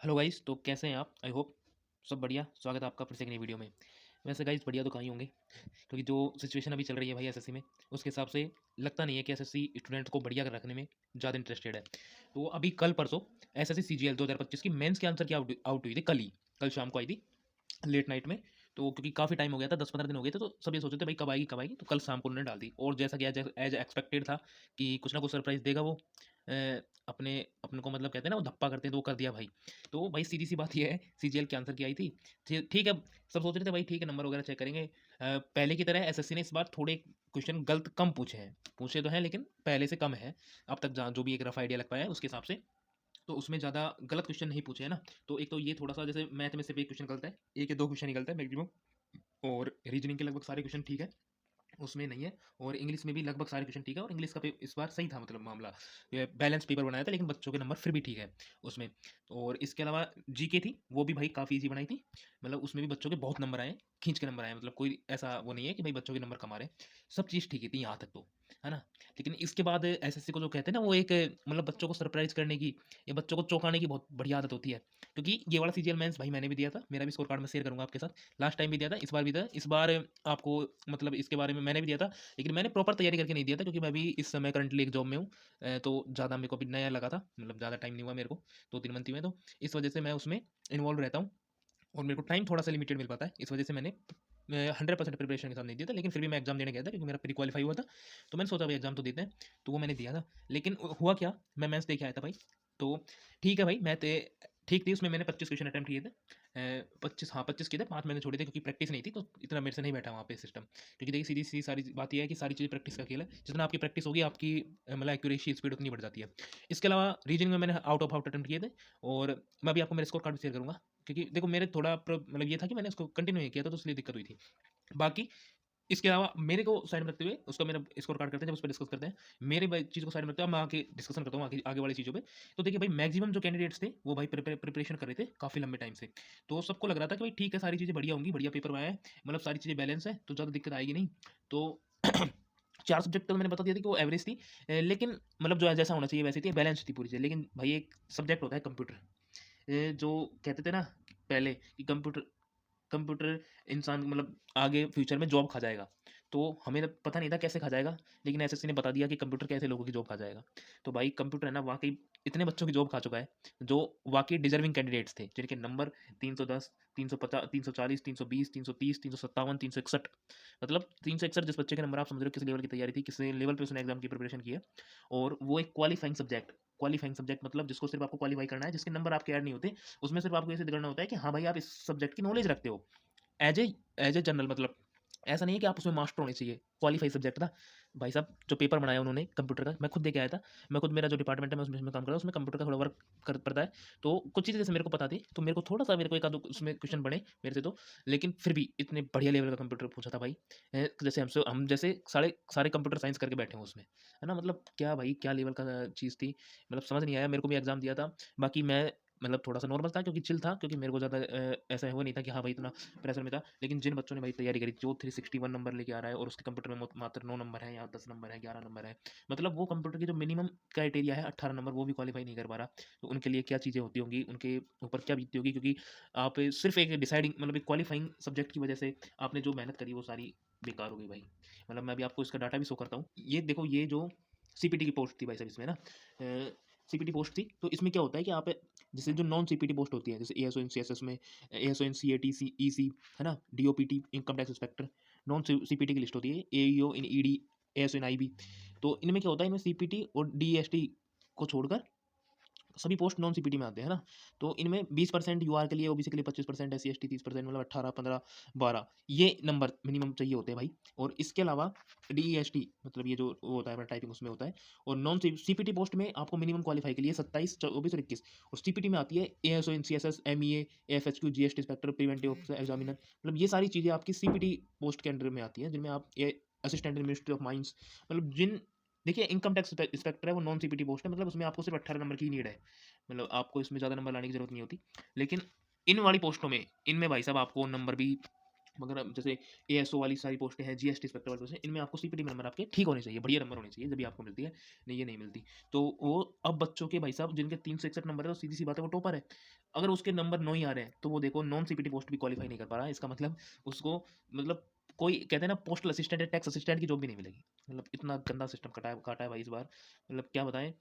Hello guys, तो कैसे हैं आप? आई होप सब बढ़िया। स्वागत है आपका फिर से एक नई वीडियो में। वैसे गाइस बढ़िया तो कहाँ ही होंगे, क्योंकि जो सिचुएशन अभी चल रही है भाई एसएससी में, उसके हिसाब से लगता नहीं है कि एसएससी स्टूडेंट्स को बढ़िया रखने में ज़्यादा इंटरेस्टेड है। तो अभी कल परसों एसएससी सीजीएल 2025 की मेंस के आंसर की आउट हुई थी, कल शाम को आई थी, लेट नाइट में। तो क्योंकि काफ़ी टाइम हो गया था, 10-15 दिन हो गए थे, तो सब ये सोचे थे भाई कब आएगी, तो कल शाम को उन्होंने डाल दी। और जैसा कि एज एक्सपेक्टेड था कि कुछ ना कुछ सरप्राइज़ देगा वो। अपने अपने को मतलब कहते हैं ना, वो धप्पा करते हैं, तो वो कर दिया भाई। तो भाई सीधी सी बात ये है, सीजीएल के आंसर की आई थी। ठीक है, सब सोच रहे थे भाई ठीक है, नंबर वगैरह चेक करेंगे। पहले की तरह एसएससी ने इस बार थोड़े क्वेश्चन गलत कम पूछे हैं, पूछे तो हैं लेकिन पहले से कम है। अब तक जहाँ जो भी एक रफ आइडिया लग पाया है उसके हिसाब से, तो उसमें ज़्यादा गलत क्वेश्चन नहीं पूछे हैं ना। तो एक तो ये थोड़ा-सा, जैसे मैथ में सिर्फ 1 क्वेश्चन गलत है, 1 या 2 क्वेश्चन ही गलत है मैक्सिमम, और रीजनिंग के लगभग सारे क्वेश्चन ठीक है, उसमें नहीं है। और इंग्लिश में भी लगभग सारे क्वेश्चन ठीक है, और इंग्लिश का इस बार सही था, मतलब मामला ये बैलेंस पेपर बनाया था, लेकिन बच्चों के नंबर फिर भी ठीक है उसमें। और इसके अलावा जीके थी, वो भी भाई काफ़ी इजी बनाई थी, मतलब उसमें भी बच्चों के बहुत नंबर आए, खींच के नंबर आए, मतलब कोई ऐसा वो नहीं है कि भाई बच्चों के नंबर कम आ रहे हैं। सब चीज़ ठीक ही थी यहाँ तक तो, है ना। लेकिन इसके बाद एसएससी को जो कहते हैं ना, वो एक मतलब बच्चों को सरप्राइज करने की या बच्चों को चौंकाने की बहुत बढ़िया आदत होती है। क्योंकि ये वाला सीजीएल मेंस भाई मैंने भी दिया था, मेरा भी स्कोर कार्ड मैं शेयर करूंगा आपके साथ। लास्ट टाइम भी दिया था, इस बार भी था। इस बार आपको मतलब इसके बारे में मैंने भी दिया था, लेकिन मैंने प्रॉपर तैयारी करके नहीं दिया था, क्योंकि मैं भी इस समय करंटली एक जॉब में हूँ। तो ज़्यादा मेरे को अभी नया लगा था, मतलब ज़्यादा टाइम नहीं हुआ मेरे को, 2-3 मंथ ही हुए, तो इस वजह से मैं उसमें इन्वॉल्व रहता हूँ, और मेरे को टाइम थोड़ा सा लिमिटेड मिल पाता है। इस वजह से मैंने 100% प्रिपरेशन के साथ नहीं दिया था, लेकिन फिर भी मैं एग्जाम देने गया था, क्योंकि मेरा प्री क्वालीफाई हुआ था। तो मैंने सोचा भाई एग्जाम तो देते हैं, तो वो मैंने दिया था। लेकिन हुआ क्या, मैं मैथ्स देके आया था भाई। तो ठीक है भाई, ठीक थी, उसमें मैंने 25 क्वेश्चन अटैम्प्ट किए थे। 25, हाँ 25 किए थे, 5 मैंने छोड़े थे क्योंकि प्रैक्टिस नहीं थी, तो इतना मेरे से नहीं बैठा वहाँ पे सिस्टम। क्योंकि देखिए सीधी सी सारी बात ये है कि सारी चीज़ें प्रैक्टिस का खेल है, जितना आपकी प्रैक्टिस होगी आपकी मतलब एक्यूरेसी स्पीड उतनी बढ़ जाती है। इसके अलावा रीजनिंग में मैंने आउट ऑफ आउट अटैम्प्ट किए थे, और मैं अभी आपको मेरे स्कोर कार्ड भी शेयर करूँगा, क्योंकि देखो मेरे थोड़ा मतलब ये था कि मैंने उसको कंटिन्यू नहीं किया था, तो इसलिए दिक्कत हुई थी। बाकी इसके अलावा मेरे को साइड में रखते हुए उसका मेरा स्कोर कार्ड करते हैं, जब उस पर डिस्कस करते हैं। मेरे चीज़ को साइड में रखते हुए मैं आगे डिस्कशन करता हूँ आगे आगे वाली चीज़ों पे। तो देखिए भाई, मैक्सिमम जो कैंडिडेट्स थे वो भाई प्रिपरेशन कर रहे थे काफ़ी लंबे टाइम से। तो सबको लग रहा था कि भाई ठीक है, सारी चीज़ें बढ़िया होंगी, बढ़िया पेपर आया है, मतलब सारी चीज़ें बैलेंस है, तो ज़्यादा दिक्कत आएगी नहीं। तो 4 सब्जेक्ट तो मैंने बता दिया था कि वो एवरेज थी। लेकिन मतलब जो है जैसा होना चाहिए वैसी थी, बैलेंस थी पूरी चीज़। लेकिन भाई एक सब्जेक्ट होता है कंप्यूटर, जो कहते थे ना पहले कि कंप्यूटर कंप्यूटर इंसान मतलब आगे फ्यूचर में जॉब खा जाएगा। तो हमें तब पता नहीं था कैसे खा जाएगा, लेकिन एसएससी ने बता दिया कि कंप्यूटर कैसे लोगों की जॉब खा जाएगा। तो भाई कंप्यूटर है ना, वाक़ई इतने बच्चों की जॉब खा चुका है, जो वाक़ई डिज़र्विंग कैंडिडेट्स थे, जिनके नंबर 310, 350, 340, 320, 330, 357, 361, मतलब 361 जिस बच्चे के नंबर, आप समझ रहे हो किस लेवल की तैयारी थी, किस लेवल पे उसने एग्ज़ाम की प्रिपरेशन की है। और वो एक क्वालीफाइंग सब्जेक्ट मतलब जिसको सिर्फ़ आपको क्वालीफाई करना है, जिसके नंबर आपके ऐड नहीं होते, उसमें सिर्फ़ आपको ये सिद्ध करना होता है कि हाँ भाई, आप इस सब्जेक्ट की नॉलेज रखते हो। As a as a general, मतलब ऐसा नहीं है कि आप उसमें मास्टर होने चाहिए। क्वालीफाई सब्जेक्ट था भाई साहब। जो पेपर बनाया उन्होंने कंप्यूटर का, मैं खुद देके आया था। मैं खुद, मेरा जो डिपार्टमेंट है मैं उसमें काम कर रहा हूँ, उसमें कंप्यूटर का थोड़ा वर्क कर पड़ता है। तो कुछ चीज़ें जैसे मेरे को पता थी, तो मेरे को थोड़ा सा, मेरे को एक आध उसमें क्वेश्चन बने मेरे से तो। लेकिन फिर भी इतने बढ़िया लेवल का कंप्यूटर पूछा था भाई। जैसे हम जैसे सारे सारे कंप्यूटर साइंस करके बैठे हैं उसमें, है ना। मतलब क्या भाई, क्या लेवल का चीज़ थी, मतलब समझ नहीं आया। मेरे को भी एग्जाम दिया था। बाकी मैं मतलब थोड़ा-सा नॉर्मल था, क्योंकि चिल था, क्योंकि मेरे को ज़्यादा ऐसा वो नहीं था कि हाँ भाई इतना प्रेशर में था। लेकिन जिन बच्चों ने भाई तैयारी करी, जो 361 नंबर लेके आ रहा है और उसके कंप्यूटर में मात्र 9 नंबर है, या 10 नंबर है, 11 नंबर है, मतलब वो कंप्यूटर की जो मिनिमम क्राइटेरिया है 18 नंबर, वो भी क्वालीफाई नहीं कर पा रहा। तो उनके लिए क्या चीज़ें होती होंगी, उनके ऊपर क्या बीतती होगी, क्योंकि आप सिर्फ एक डिसाइडिंग मतलब एक क्वालीफाइंग सब्जेक्ट की वजह से आपने जो मेहनत करी वो सारी बेकार हो गई भाई। मतलब मैं अभी आपको इसका डाटा भी शो करता हूँ। ये देखो, ये जो सीपीटी की पोस्ट थी भाई साहब, इसमें ना सीपीटी पोस्ट थी, तो इसमें क्या होता है कि आप जैसे जो नॉन सीपीटी पोस्ट होती है, जैसे एएसओ इन सीएसएस में, एएसओ इन सीएटी सी ईसी, है ना, DOPT income tax inspector, non CPT की लिस्ट होती है, एईओ इन ईडी, एएसओ इन आईबी। तो इनमें क्या होता है, इनमें सीपीटी और डीएसटी को छोड़कर सभी पोस्ट नॉन सीपीटी में आते हैं ना। तो इनमें 20% यूआर के लिए, ओबीसी के लिए 25%, एससी एसटी 30%, मतलब 18, 15, 12 ये नंबर मिनिमम चाहिए होते हैं भाई। और इसके अलावा डीईएसटी, मतलब ये जो वो होता है अपना टाइपिंग, उसमें होता है। और नॉन सीपीटी पोस्ट में आपको मिनिमम क्वालीफाई के लिए 27, 24 और 21। और सीपीटी में आती है ASO in CSS, MEA, AFHQ, GST inspector, preventive officer, examiner, मतलब ये सारी चीज़ें आपकी सीपीटी पोस्ट के अंडर में आती हैं, जिनमें आप ये असिस्टेंट मिनिस्ट्री ऑफ माइंस, मतलब जिन, देखिए इनकम टैक्स इंस्पेक्टर है, वो नॉन सीपीटी पोस्ट है, मतलब उसमें आपको सिर्फ 18 नंबर की नीड है, मतलब आपको इसमें ज़्यादा नंबर लाने की ज़रूरत नहीं होती। लेकिन इन वाली पोस्टों में, इनमें भाई साहब आपको नंबर भी मगर अब जैसे एएसओ वाली सारी पोस्टें हैं, जीएसटी इंस्पेक्टर वाली पोस्टें, इनमें आपको सीपीटी में नंबर आपके ठीक होने चाहिए, बढ़िया नंबर होने चाहिए, जब भी आपको मिलती है, नहीं ये नहीं मिलती। तो वो अब बच्चों के भाई साहब जिनके 361 नंबर है, तो सीधी सी बात है वो टॉपर है। अगर उसके नंबर 9 ही आ रहे हैं, तो वो देखो नॉन सीपीटी पोस्ट भी क्वालीफाई नहीं कर पा रहा है, इसका मतलब उसको मतलब कोई कहते हैं ना पोस्टल असिस्टेंट या टैक्स असिस्टेंट की जॉब भी नहीं मिलेगी। मतलब इतना गंदा सिस्टम काटा है भाई इस बार, मतलब क्या बताएं,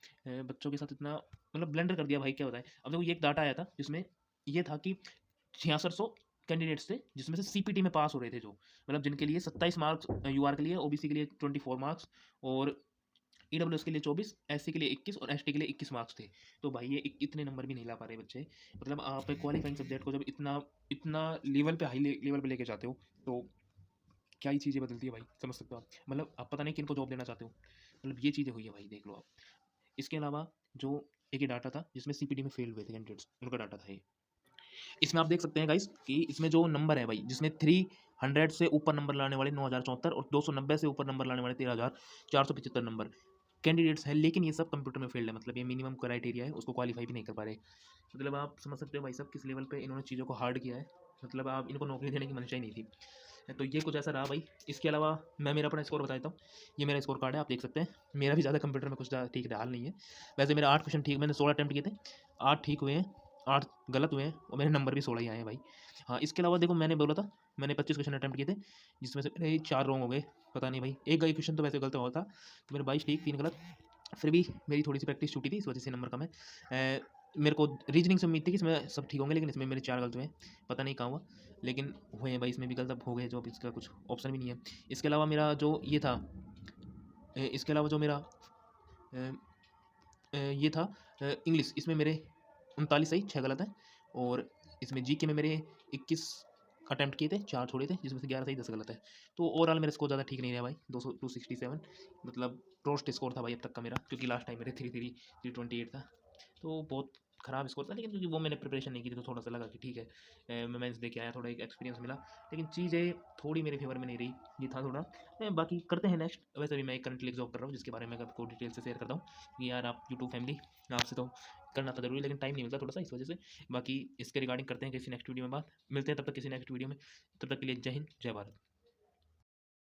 बच्चों के साथ इतना मतलब ब्लेंडर कर दिया भाई, क्या बताएं। अब देखो ये एक डाटा आया था जिसमें ये था कि 6600 कैंडिडेट्स थे जिसमें से सीपीटी में पास हो रहे थे, जो मतलब जिनके लिए 27 मार्क्स यूआर के लिए, ओबीसी के लिए 24 मार्क्स और ईडब्ल्यूएस के लिए 24, एससी के लिए 21 और एसटी के लिए 21 मार्क्स थे। तो भाई ये इतने नंबर भी नहीं ला पा रहे बच्चे। मतलब आप क्वालिफाइंग सब्जेक्ट को जब इतना इतना लेवल पे हाई लेवल पे लेके जाते हो, तो क्या ही चीज़ें बदलती है भाई, समझ सकते हो आप। मतलब आप पता नहीं किनको जॉब देना चाहते हो, मतलब ये चीज़ें हुई है भाई, देख लो आप। इसके अलावा जो एक ये डाटा था जिसमें सीपीटी में फेल हुए थे कैंडिडेट्स, उनका डाटा था ये। इसमें आप देख सकते हैं गाइस कि इसमें जो नंबर है भाई, जिसमें 300 से ऊपर नंबर लाने वाले 9074 और 290 से ऊपर नंबर लाने वाले 13475 नंबर कैंडिडेट्स हैं, लेकिन ये सब कंप्यूटर में फेल्ड है। मतलब ये मिनिमम क्राइटेरिया है, उसको क्वालिफाई भी नहीं कर पा रहे। मतलब आप समझ सकते हो भाई साहब किस लेवल पे इन्होंने चीज़ों को हार्ड किया है। मतलब आप इनको नौकरी देने की मंशा ही नहीं थी। तो ये कुछ ऐसा रहा भाई। इसके अलावा मैं मेरा अपना स्कोर बता देता हूँ। ये मेरा स्कोर कार्ड है, आप देख सकते हैं। मेरा भी ज़्यादा कंप्यूटर में कुछ ज़्यादा ठीक हाल नहीं है। वैसे मेरा 8 क्वेश्चन ठीक, मैंने 16 अटैम्प्ट किए थे, 8 ठीक हुए हैं, 8 गलत हुए हैं और मेरे नंबर भी 16 ही आए हैं भाई। हाँ, इसके अलावा देखो मैंने बोला था मैंने 25 क्वेश्चन अटैम्प्ट किए थे, जिसमें से मेरे 4 रॉन्ग हो गए। पता नहीं भाई, एक गई क्वेश्चन तो वैसे गलत हुआ था, तो मेरे 22 ठीक, 3 गलत। फिर भी मेरी थोड़ी सी प्रैक्टिस छूटी थी, इस वजह से नंबर कम है। मेरे को रीजनिंग से उम्मीद थी कि इसमें सब ठीक होंगे, लेकिन इसमें मेरे 4 गलत हुए हैं, पता नहीं कहाँ हुआ, लेकिन हुए हैं भाई। इसमें भी गलत अब हो गए, जो अब इसका कुछ ऑप्शन भी नहीं है। इसके अलावा मेरा जो ये था, इसके अलावा जो मेरा ये था इंग्लिश, इसमें मेरे 39 सही, 6 गलत है। और इसमें जीके में मेरे 21 अटैम्प्ट किए थे, 4 छोड़े थे, जिसमें से 11 सही, 10 गलत है। तो ओवरऑल मेरा स्कोर ज़्यादा ठीक नहीं रहा भाई, 267, मतलब रोस्ट स्कोर था भाई अब तक का मेरा, क्योंकि लास्ट टाइम मेरे 328 था। तो बहुत ख़राब स्कोर था, लेकिन क्योंकि वो मैंने प्रिपरेशन नहीं की थी, तो थोड़ा सा लगा कि ठीक है, मैं मेंस दे के आया, थोड़ा एक एक्सपीरियंस मिला। लेकिन चीज़ें थोड़ी मेरे फेवर में नहीं रही, ये था थोड़ा। बाकी करते हैं नेक्स्ट। वैसे भी मैं एक करंटली जॉब कर रहा हूँ, जिसके बारे में आपको डिटेल से शेयर करता हूँ कि यार आप यूट्यूब फैमिली, आपसे तो करना था ज़रूरी, लेकिन टाइम नहीं मिलता थोड़ा सा, इस वजह से। बाकी इसके रिगार्डिंग करते हैं किसी नेक्स्ट वीडियो में बात, मिलते हैं तब तक किसी नेक्स्ट वीडियो में। तब तक के लिए जय हिंद, जय भारत।